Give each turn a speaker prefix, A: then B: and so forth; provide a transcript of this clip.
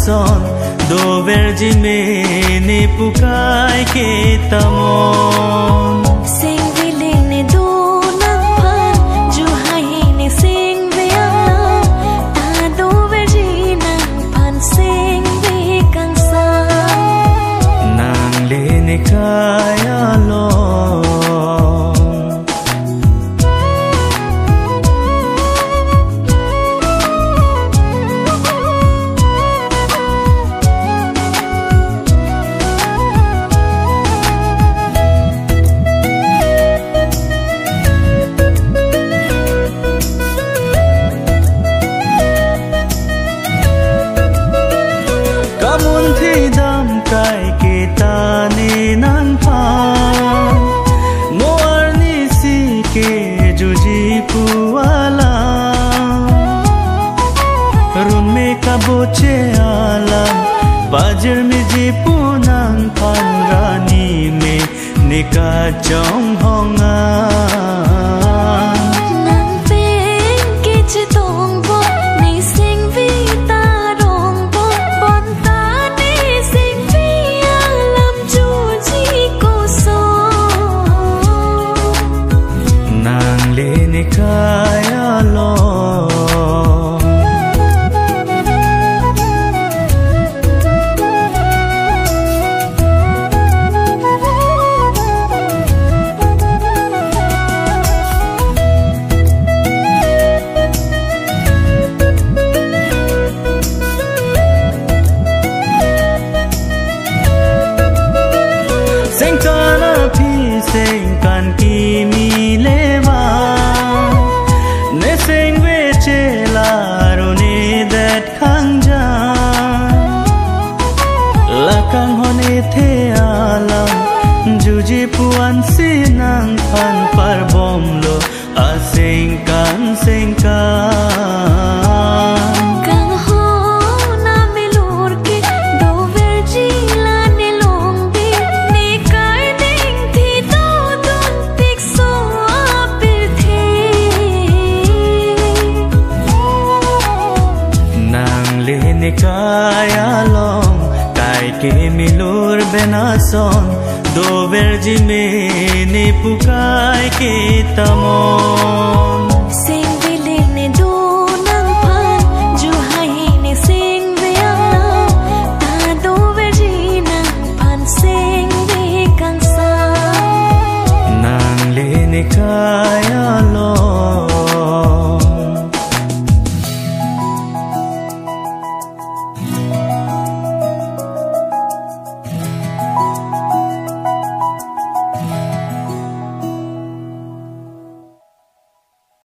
A: son do vergi me ne pukai ke tamon
B: sing vile ne do nang phan ju hai ne sing ve ta do vergi nang phan sing ve kang sa
A: nang le ne kaya lo kamun thi dam kai ke ta ne nan pha moar ni si ke juji puala run me ka boche ala bajir me ji punang phan rani me nika chong honga kaya lo sing kana phi sing kan ki mi lewa sing ve chela rone that khanja la kang hone the alam juji puan sinang phan par bom lo a sing kan
B: kang ho na melur ke do vergi la ne long bi ne kai ding thi do don tik so apir the
A: le ne kaya long kai ke milur benason do vergi me ne pukai ke tamon